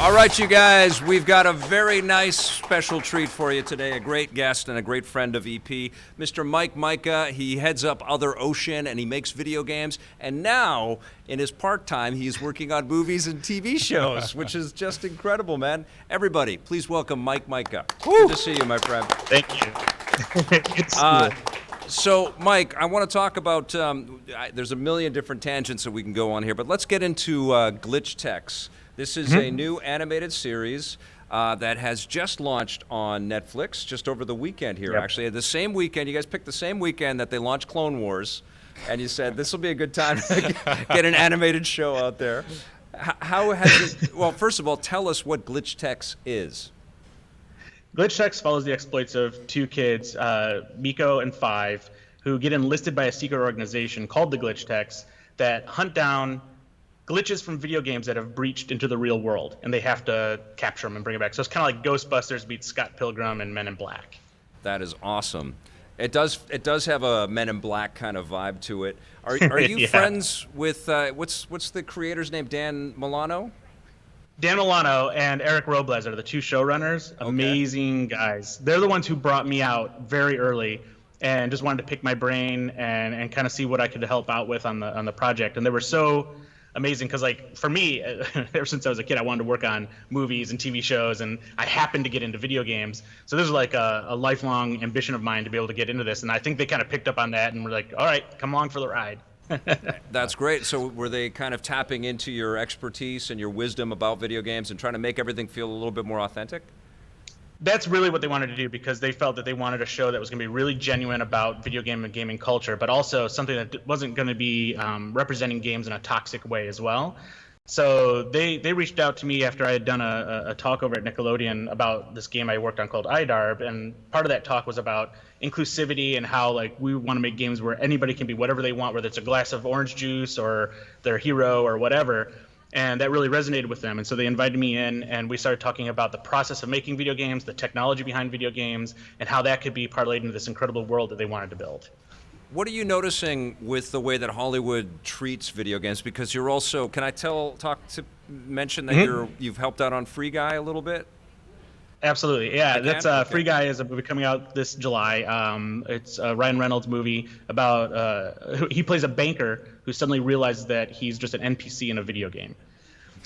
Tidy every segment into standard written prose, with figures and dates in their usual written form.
All right, you guys, we've got a very nice special treat for you today. A great guest and a great friend of EP, Mr. Mike Mika. He heads up Other Ocean and he makes video games. And now, in his part-time, he's working on movies and TV shows, which is just incredible, man. Everybody, please welcome Mike Mika. Good to see you, my friend. Thank you. So, Mike, I want to talk about, there's a million different tangents that we can go on here, but let's get into Glitch Techs. This is a new animated series that has just launched on Netflix just over the weekend here, actually. The same weekend, you guys picked the same weekend that they launched Clone Wars, and you said this will be a good time to get an animated show out there. How has it, well, first of all, tell us what Glitch Techs is. Glitch Techs follows the exploits of two kids, Miko and Five, who get enlisted by a secret organization called the Glitch Techs that hunt down glitches from video games that have breached into the real world, and they have to capture them and bring it back. So it's kind of like Ghostbusters meets Scott Pilgrim and Men in Black. That is awesome. It does have a Men in Black kind of vibe to it. Are you friends with what's the creator's name? Dan Milano? Dan Milano and Eric Robles are the two showrunners. Okay. Amazing guys. They're the ones who brought me out very early and just wanted to pick my brain and kind of see what I could help out with on the project. And they were so amazing because, like, for me, ever since I was a kid, I wanted to work on movies and TV shows, and I happened to get into video games. So this was like a lifelong ambition of mine to be able to get into this. And I think they kind of picked up on that and were like, all right, come along for the ride. That's great. So were they kind of tapping into your expertise and your wisdom about video games and trying to make everything feel a little bit more authentic? That's really what they wanted to do, because they felt that they wanted a show that was going to be really genuine about video game and gaming culture, but also something that wasn't going to be representing games in a toxic way as well. So they reached out to me after I had done a talk over at Nickelodeon about this game I worked on called iDarb, and part of that talk was about inclusivity and how, like, we want to make games where anybody can be whatever they want, whether it's a glass of orange juice or their hero or whatever. And that really resonated with them. And so they invited me in, and we started talking about the process of making video games, the technology behind video games, and how that could be parlayed into this incredible world that they wanted to build. What are you noticing with the way that Hollywood treats video games? Because you're also, can I mention that you've helped out on Free Guy a little bit? Absolutely, yeah. That's Free Guy is a movie coming out this July. It's a Ryan Reynolds movie about he plays a banker who suddenly realizes that he's just an NPC in a video game.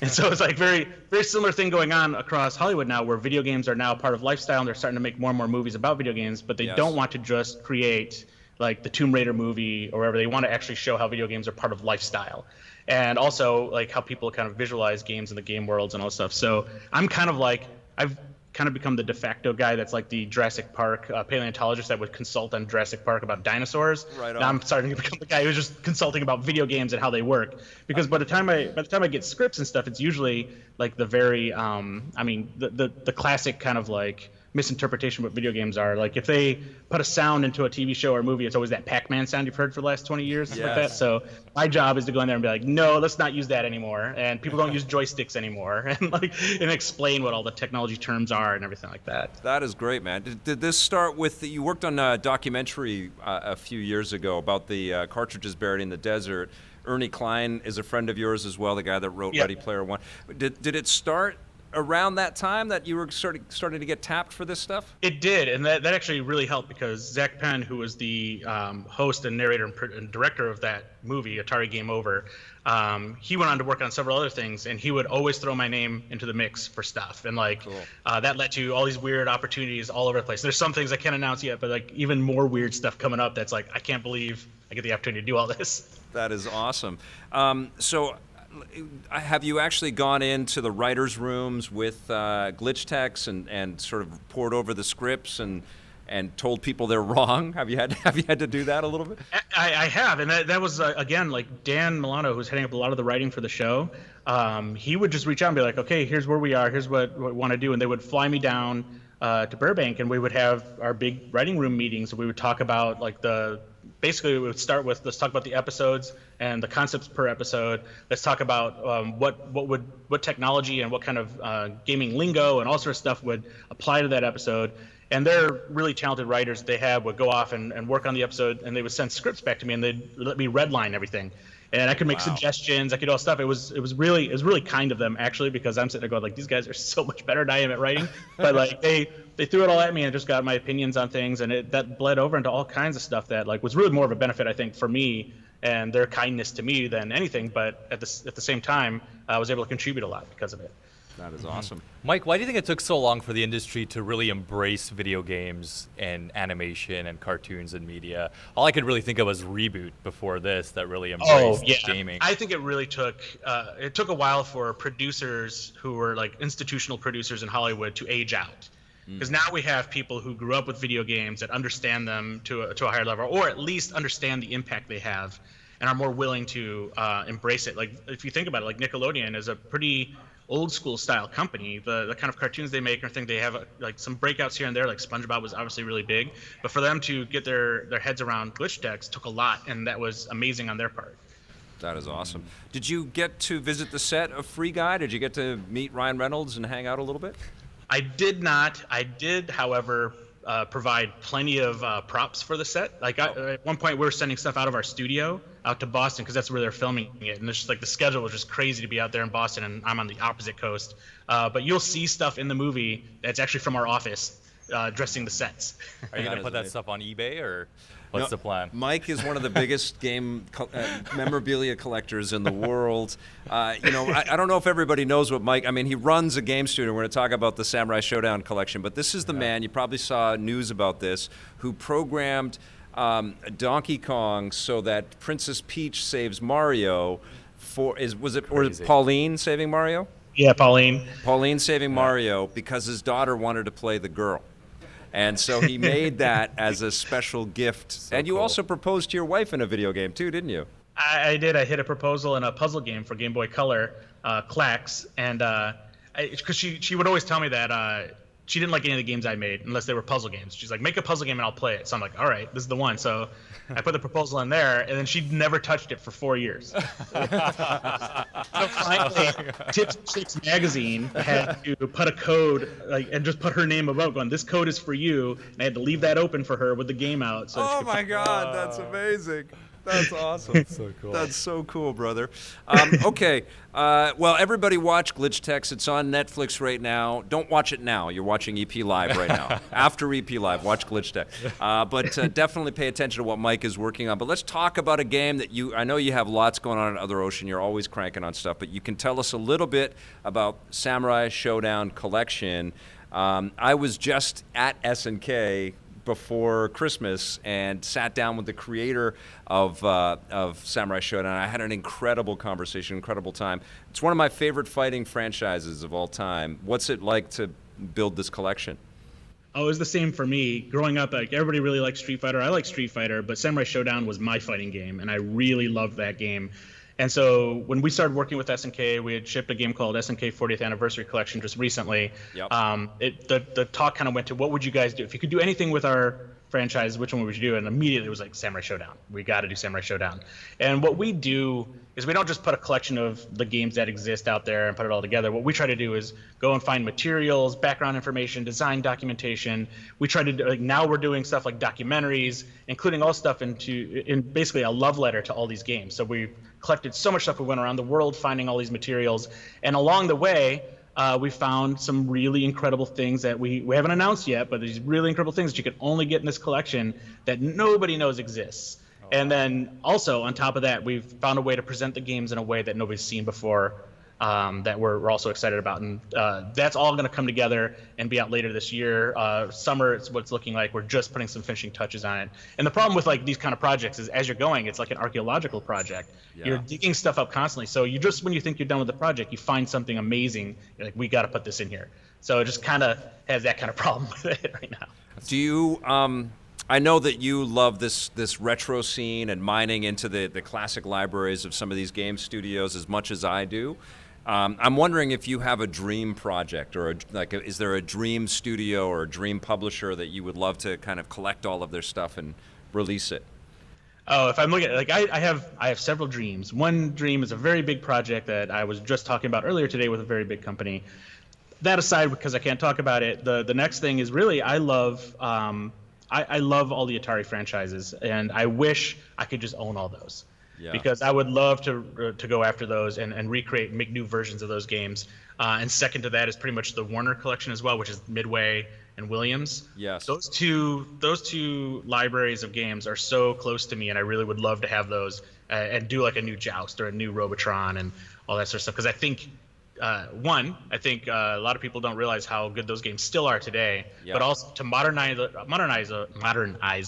And so it's like very, very similar thing going on across Hollywood now, where video games are now part of lifestyle, and they're starting to make more and more movies about video games, but they don't want to just create like the Tomb Raider movie or whatever. They want to actually show how video games are part of lifestyle, and also like how people kind of visualize games in the game worlds and all that stuff. So I'm kind of like, I've kind of become the de facto guy that's like the Jurassic Park paleontologist that would consult on Jurassic Park about dinosaurs. Right on. Now I'm starting to become the guy who's just consulting about video games and how they work. Because by the time I get scripts and stuff, it's usually like the very the classic kind of like misinterpretation of what video games are. Like if they put a sound into a TV show or movie, it's always that Pac-Man sound you've heard for the last 20 years, stuff like that. So my job is to go in there and be like, no, let's not use that anymore. And people don't use joysticks anymore, and explain what all the technology terms are and everything like that. That is great, man. Did this start with, you worked on a documentary a few years ago about the cartridges buried in the desert. Ernie Klein is a friend of yours as well, the guy that wrote Ready Player One. Did it start around that time that you were starting to get tapped for this stuff? It did, and that actually really helped, because Zach Penn, who was the host and narrator and director of that movie, Atari Game Over, he went on to work on several other things, and he would always throw my name into the mix for stuff, and that led to all these weird opportunities all over the place. There's some things I can't announce yet, but like even more weird stuff coming up that's like, I can't believe I get the opportunity to do all this. That is awesome. So have you actually gone into the writers' rooms with Glitch Techs and sort of poured over the scripts and told people they're wrong? Have you had to do that a little bit? I have, and that was again, like Dan Milano, who's heading up a lot of the writing for the show. He would just reach out and be like, okay, here's where we are, here's what we want to do, and they would fly me down to Burbank, and we would have our big writing room meetings. We would talk about like basically we would start with, let's talk about the episodes and the concepts per episode. Let's talk about what technology and what kind of gaming lingo and all sorts of stuff would apply to that episode. And they're really talented writers would go off and work on the episode, and they would send scripts back to me, and they'd let me redline everything. And I could make suggestions. I could do all stuff. It was really kind of them, actually, because I'm sitting there going like, these guys are so much better than I am at writing. But like they threw it all at me and just got my opinions on things, and that bled over into all kinds of stuff that like was really more of a benefit, I think, for me and their kindness to me than anything. But at the same time, I was able to contribute a lot because of it. That is awesome. Mike, why do you think it took so long for the industry to really embrace video games and animation and cartoons and media? All I could really think of was Reboot before this that really embraced gaming. I think it really took a while for producers who were like institutional producers in Hollywood to age out. Because now we have people who grew up with video games that understand them to a higher level, or at least understand the impact they have, and are more willing to embrace it. Like if you think about it, like Nickelodeon is a pretty old school style company. The kind of cartoons they make, I think they have like some breakouts here and there. Like SpongeBob was obviously really big, but for them to get their heads around glitch decks took a lot, and that was amazing on their part. That is awesome. Did you get to visit the set of Free Guy? Did you get to meet Ryan Reynolds and hang out a little bit? I did not. I did, however, provide plenty of props for the set. Like at one point, we were sending stuff out of our studio out to Boston because that's where they're filming it, and it's just like the schedule was just crazy to be out there in Boston, and I'm on the opposite coast. But you'll see stuff in the movie that's actually from our office, dressing the sets. Are you going to put that stuff on eBay, or what's the plan? Mike is one of the biggest game memorabilia collectors in the world. I don't know if everybody knows what Mike. I mean, he runs a game studio. We're going to talk about the Samurai Shodown collection, but this is the man. You probably saw news about this, who programmed Donkey Kong so that Princess Peach saves Mario. Or is it Pauline saving Mario? Yeah, Pauline. Pauline saving Mario because his daughter wanted to play the girl. And so he made that as a special gift. And you also proposed to your wife in a video game too, didn't you? I did. I hit a proposal in a puzzle game for Game Boy Color, Clax, and because she would always tell me that she didn't like any of the games I made unless they were puzzle games. She's like, make a puzzle game and I'll play it. So I'm like, all right, this is the one. So I put the proposal in there, and then she'd never touched it for 4 years. So finally, Tips Chicks magazine had to put a code and just put her name above, going, this code is for you. And I had to leave that open for her with the game out. So oh my God, that's amazing. That's awesome. That's so cool. That's so cool, brother. Okay. Well, everybody watch Glitch Text. It's on Netflix right now. Don't watch it now. You're watching EP Live right now. After EP Live, watch Glitch Text. But definitely pay attention to what Mike is working on. But let's talk about a game that I know you have lots going on at Other Ocean. You're always cranking on stuff. But you can tell us a little bit about Samurai Shodown Collection. I was just at SNK before Christmas and sat down with the creator of Samurai Shodown. I had an incredible conversation, incredible time. It's one of my favorite fighting franchises of all time. What's it like to build this collection? Oh, it was the same for me. Growing up, like everybody really liked Street Fighter. I like Street Fighter, but Samurai Shodown was my fighting game, and I really loved that game. And so when we started working with SNK, we had shipped a game called SNK 40th Anniversary Collection just recently. Yep. The talk kind of went to, what would you guys do? If you could do anything with our franchise, which one would you do? And immediately it was like Samurai Shodown. We got to do Samurai Shodown. And what we do is we don't just put a collection of the games that exist out there and put it all together. What we try to do is go and find materials, background information, design documentation. We try to do, like, now we're doing stuff like documentaries, including all stuff in basically a love letter to all these games. So we collected so much stuff. We went around the world finding all these materials, and along the way we found some really incredible things that we haven't announced yet, but these really incredible things that you can only get in this collection that nobody knows exists. And then also on top of that, we've found a way to present the games in a way that nobody's seen before, that we're also excited about. And that's all going to come together and be out later this year. Summer, it's what it's looking like. We're just putting some finishing touches on it. And the problem with like these kind of projects is, as you're going, it's like an archaeological project. Yeah. You're digging stuff up constantly. So you just, when you think you're done with the project, you find something amazing. You're like, we got to put this in here. So it just kind of has that kind of problem with it right now. Do you I know that you love this retro scene and mining into the classic libraries of some of these game studios as much as I do. I'm wondering if you have a dream project, or is there a dream studio or a dream publisher that you would love to kind of collect all of their stuff and release it? Oh, if I'm looking at, like, I have several dreams. One dream is a very big project that I was just talking about earlier today with a very big company. That aside, because I can't talk about it, the next thing is really I love all the Atari franchises, and I wish I could just own all those. Yeah. because I would love to go after those and recreate, make new versions of those games. And second to that is pretty much the Warner collection as well, which is Midway and Williams. Yes. Those two libraries of games are so close to me, and I really would love to have those and do like a new Joust or a new Robotron and all that sort of stuff. Because I think a lot of people don't realize how good those games still are today. Yeah. But also to modernize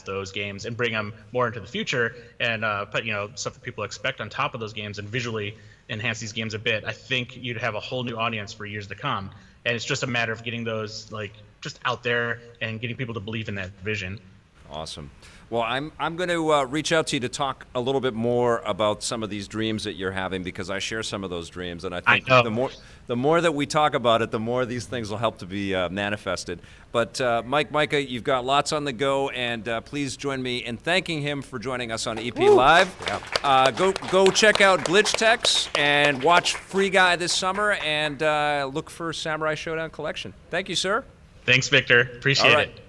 those games and bring them more into the future and put stuff that people expect on top of those games and visually enhance these games a bit. I think you'd have a whole new audience for years to come. And it's just a matter of getting those just out there and getting people to believe in that vision. Awesome. Well, I'm going to reach out to you to talk a little bit more about some of these dreams that you're having, because I share some of those dreams, and I think the more that we talk about it, the more these things will help to be manifested. But Mike Mika, you've got lots on the go, and please join me in thanking him for joining us on EP Live. Yeah. Go check out Glitch Techs and watch Free Guy this summer, and look for Samurai Shodown Collection. Thank you, sir. Thanks, Victor. Appreciate it.